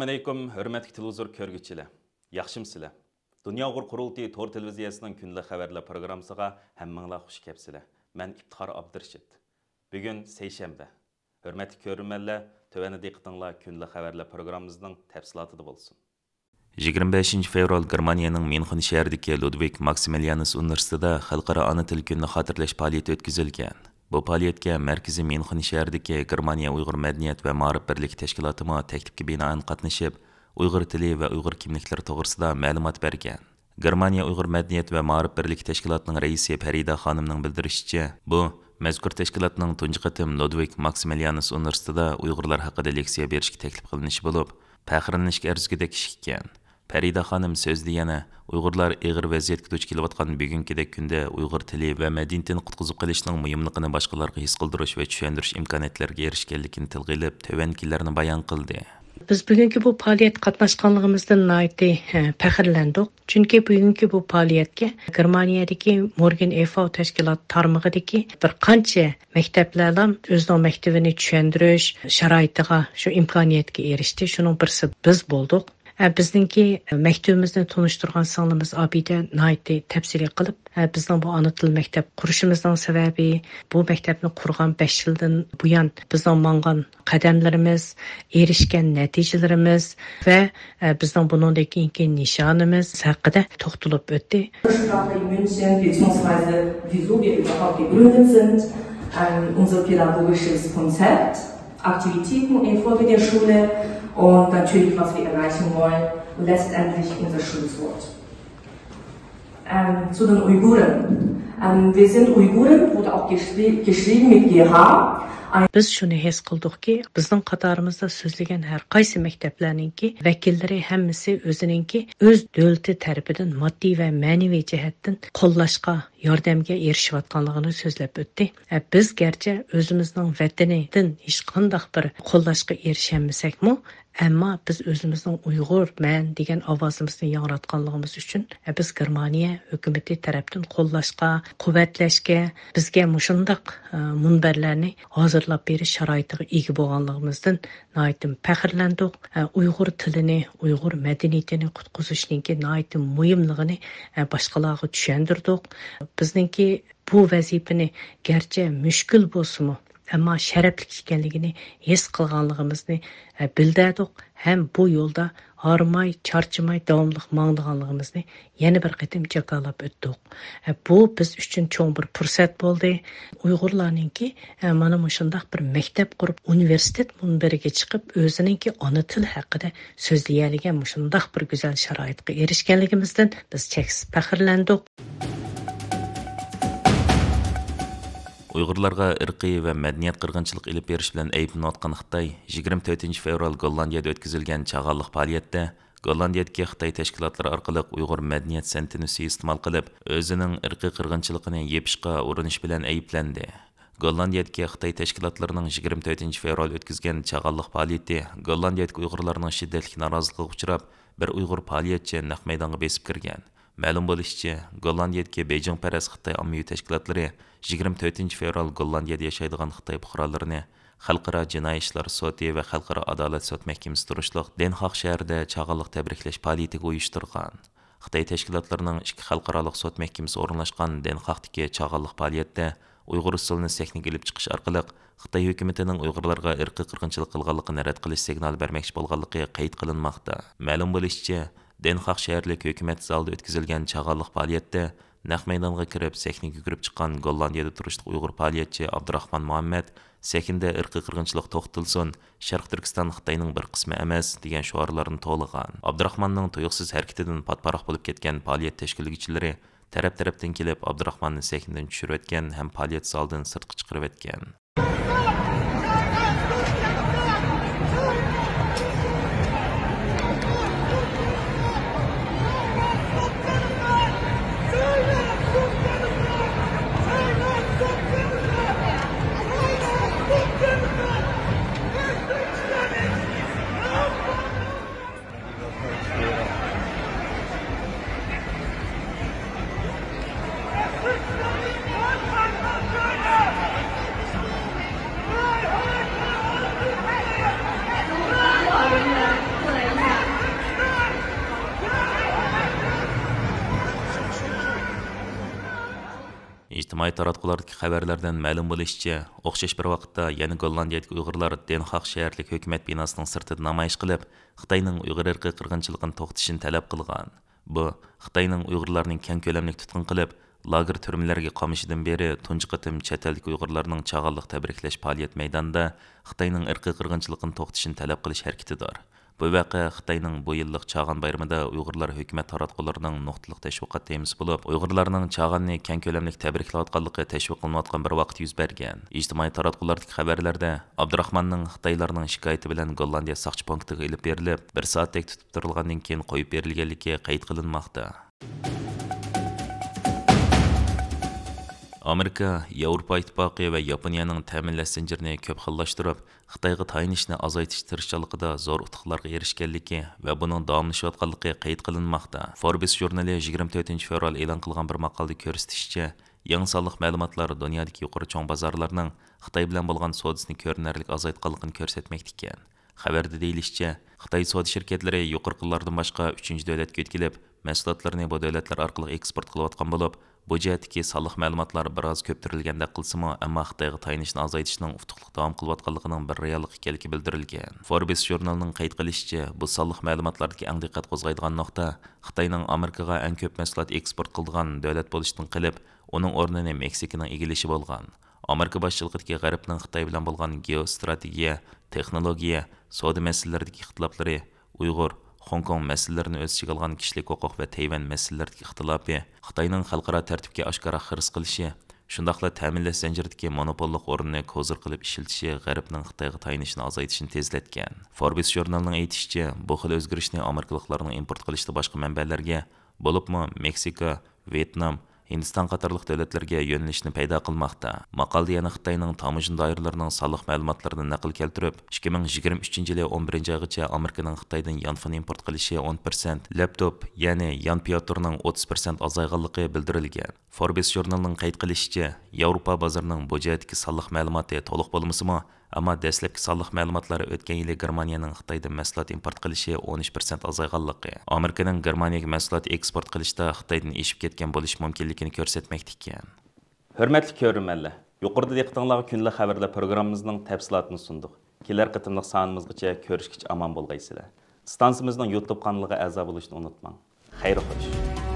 Assalamu alaykum, hörmətli televizor körgüçülər. Yaxşımsızlar? Dünya Uğur Qurultayı Tor televiziyasının günlük xəbərlər proqramısına həmminglar xoş gəlibsizlər. Mən İftixar Abdurşid. Bugün seyşənbə. Hörmətli görürmənlər, tövəndə diqqətinizlər günlük xəbərlər proqramımızın təfsilatıda bolsun. 25 fevral Germaniyanın Münxen şəhərindəki Ludwig Maximilianus Universitetində Xalqara Ana Til Gününü xatırlash fəaliyyəti ötküzülgən. Bu fəaliyyətə Mərkəzi Münxen şəhərindəki Germaniya Uyğur Mədəniyyət və Maarif Birlik Təşkilatı təklifə binaən qatnaşıb, Uyğur tili və Uyğur kimlikləri toğrısında məlumat bergan. Germaniya Uyğur Mədəniyyət və Maarif Birlik Təşkilatının rəisi Farida xanımның bildirişçə, bu məzkur təşkilatның tunji qatim Ludwig Maximilianus Universitetində Uyğurlar haqqında leksiya berishga təklif qilinishi bo'lib, faxrlanishga arzigidek ish ekan. Farida xanım sözlü yana Uyğurlar ağır vəziyyətə duch kelayotgan bugünkidek kunda Uyğur tili və mədəniyyətini qutquzub qilishning muhimligini boshqalarga his qildirish və tushundirish imkoniyatlariga erishganligini tilga ilib, tövənkilarni bayon qildi. Biz bugünkü bu fəaliyyət qatnaşqanlığımızdan nəhayət fəxrləndik. Çünki bugünkü bu fəaliyyətə Germaniyadakı Morgan Eiffel təşkilat tarmağıdakı bir qancha məktəblərdən özünün məktəbini tushundirish şəraitiga, şu imkaniyyətə erişdi. Şunun birisi biz bolduq. Bizningki məktəbimizni tunuşturğan singilimiz Abida nəhayət təfsili qılıb, bizning bu ana til məktəb qurishimizning səbəbi, bu məktəbni qurğan 5 ildən bu yan bizning manğan qədəmlərimiz, erişkən nəticələrimiz və bizning bunundakı nişanımız haqqında toxtulub ötdü. Wieso wir überhaupt gegründet sind, unser pädagogisches Konzept, Aktivitäten infolge der Schule und natürlich, was wir erreichen wollen und letztendlich unser Schlusswort. Zu den Uiguren. Wir sind Uiguren, wurde auch geschrieben mit GH. Biz shuni his qildikki, bizning qatorimizda so'zlagan har qaysi maktablarningki vakillari hammasi o'zininki o'z davlati tarafidan moddiy va ma'naviy jihatdan qo'llashga, yordamga erishayotganligini so'zlab o'tdi. Biz garchi o'zimizning vatanidan hech qanday bir qo'llashga erishamasakmi, ammo biz o'zimizning Uyg'ur man degan ovozimizni yangratganligimiz uchun biz Germaniya hukumati tarafdan qo'llashga, quvvatlashga, bizga mushundaq munbarlarni hozirlab berish sharoitiga ega bo'lganligimizdan nihoyat faxrlandik. Uyg'ur tilini, Uyg'ur madaniyatini qutqizishning nihoyat muhimligini boshqalarga tushuntirdik. Bizningki bu vazifani garchi mushkul bo'lsa-mu, ammo sharafli ekanligini his qilganligimizni bildirdik. Ham bu yo'lda harmay, charchimay davomli mangdiganligimizni yana bir qatim jakolab o'tdik. Bu biz uchun cho'ng bir fursat bo'ldi. Uyg'urlarningki mana shundaq bir maktab qurib, universitet munbariga chiqib, o'zininki ona til haqida so'zlaydigan shundaq bir go'zal sharoitga erishganligimizdan biz cheksiz faxrlandik. Uyghurlarga irqiy və mədəniyyət qırğınçılıq elib beriş bilan ayblanayotgan Xitoy 24 fevral Gollandiyada o'tkazilgan chag'alliq faoliyatda Gollandiyadagi Xitoy tashkilotlari orqali Uyg'ur madaniyat sentini iste'mol qilib, o'zining irqiy qirg'inchiligini yepishga urinish bilan ayblandi. Gollandiyadagi Xitoy tashkilotlarining 24 fevral o'tkazgan chag'alliq faoliyati Gollandiyadagi Uyg'urlarning shiddatli noroziligiga uchrab, bir Uyg'ur faoliyatchi naq maydonga besib kirgan. Ma'lum bo'lishicha, Gollandiyadagi Beijing paras Xitoy ommaviy tashkilotlari 24 fevral Gollandiyada yashaydigan Xitoy fuqarolarini Xalqaro jinoiy ishlar sudi va Xalqaro adolat sud mahkamasi turishliq Den Haag shahrida chag'alliq tabriklash faoliyatiga uyushtirgan. Xitoy tashkilotlarining ikki xalqaroliq sud mahkamasi o'rnashgan Den Haagdagi chag'alliq faoliyatda Uyg'ur usulini sahnaga olib chiqish orqali Xitoy hukumatining Uyg'urlarga irqiy qirg'inchilik qilganligini rad qilish signali bermoqchi bo'lganligi qayd qilinmoqda. Ma'lum bo'lishicha, Den Haag shaharlik hukumat zalida o'tkazilgan chag'alliq faoliyatda naq maydonga kirib, sahnaga yugurib chiqqan Gollandiyada turishli Uyg'ur faoliyatchi Abdurahmon Muhammad sahnada irqiy qirg'inchilik to'xtatilsin, Sharq Turkiston Xitoyning bir qismi emas degan shuarlarni to'ligan. Abdurahmonning tuyuqsiz harakatidan patparoq bo'lib ketgan faoliyat tashkilotchilari taraf-tarafdan kelib Abdurahmonni sahnadan tushirib o'tgan ham faoliyat zalidan sirtqa chiqarib o'tgan. İctimai taratqulardagi xabarlardan ma'lum bo'lishicha, o'xshash bir vaqtda yana Gollandiyadagi Uyg'urlar Den Haag shaharlik hukumat binosining sirtida namoyish qilib, Xitoyning Uyg'ur irqiy qirg'inchiligini to'xtatishini talab qilgan. Bu Xitoyning Uyg'urlarning keng ko'lamli tutqun qilib, lager türmelerge qamışıdan beri tunji qatim chet ellik Uyg'urlarning chag'anliq tabriklash faoliyat maydonida Xitoyning irqiy qirg'inchiligini to'xtatishini talab qilish harakatidir. Bu vaqe Xitoyning bu yillik Chag'an bayramida Uyg'urlar hukumat taratqullarining nuqtaliq tashviqot temasi bo'lib, Uyg'urlarning Chag'anni keng ko'lamli tabriklayotganligi tashviq qilinayotgan bir vaqt yuz bergan. Ijtimoiy taratqulardagi xabarlarda Abdurahmonning Xitoylarning shikoyati bilan Gollandiya saqchi punktiga ilib berilib, 1 soatdek tutib turilgandan keyin qo'yib berilganligi qayd qilinmoqda. Amerika, Yevropa İttifaqı və Yaponiyaning ta'minlash zincirini ko'p xillashtirib, Xitoyga tayinishni azaytish tirishchiligida zo'r utuqlarga erishganligi va buning davomlashayotganligi qayd qilinmoqda. Forbes jurnali 24 fevral e'lon qilgan bir maqolada ko'rsatishicha, yangi sonliq ma'lumotlar dunyodagi yuqori cho'ng bozorlarning Xitoy bilan bo'lgan savdosini ko'rinarli azaytganligini ko'rsatmoqda ekan. Xabarda deyilishicha, Xitoy savdo shirkatlari yuqorqilardan boshqa 3-davlatga yetkilib, mahsulotlarni bu davlatlar orqali eksport qilayotgan bo'lib, bu jihatdagi sonliq ma'lumotlar biroz ko'ptirilganda qilsimi, ammo Xitoyga tayinishni azaytishning utuqliq davom qilayotganligining bir reallik ekanligi bildirilgan. Forbes jurnalining qayd qilishicha, bu sonliq ma'lumotlardagi eng diqqat qo'zg'aydigan nuqta Xitoyning Amerikaga eng ko'p mahsulot eksport qilgan davlat bo'lishdan qilib, uning o'rnini Meksikaning egallashi bo'lgan. Amerika boshchiligidagi G'arbning Xitoy bilan bo'lgan geostrategiya, texnologiya, savdo masalalaridagi ixtiloflari, Uyg'ur, Hong Kong masalalarini o'z ichiga olgan kishilik huquq va Tayvan masalalaridagi ixtilofi, Xitoyning xalqaro tartibga oshkora xiris qilishi, shundaqla ta'minlash zanjiridagi monopollik o'rnini kozir qilib ishiltishi G'arbning Xitoyga tayinishni azaytishni tezlatgan. Forbes jurnalining aytishicha, bu xil o'zgarishni Amerikaliklarning import qilishda boshqa manbalarga, bo'libmi Meksika, Vyetnam, Hindiston qatorliq davlatlarga yo'nalishni paydo qilmoqda. Maqolda yana Xitoyning tamojin doiralarining sonliq ma'lumotlarini naql keltirib, 2023-yili 11-oygacha Amerikaning Xitoydan yanfon import qilishi 10%, laptop, ya'ni yan piyoturning 30% azayganligi bildirilgan. Forbes jurnalining qayd qilishicha, Yevropa bozorining bu jihatdagi sonliq ma'lumoti to'liq bo'lmasimi, ammo dastlabki sonliq ma'lumotlari o'tgan yili Germaniyaning Xitoydan mahsulot import qilishi 13% azayganligi, Amerikaning Germaniyaga mahsulot eksport qilishda Xitoydan eshib ketgan bo'lish mumkinligini ko'rsatmoqda ekan. Hurmatli ko'ruvchilar, yuqorida diqqatingizga kunlik xabarlar programmamizning tafsilotini sundik. Kelar qitimliq sonimizgacha ko'rishgacha omon bo'lgaysizlar. Stansiyamizning YouTube kanaliga a'zo bo'lishni unutmang. Xayr xo'sh.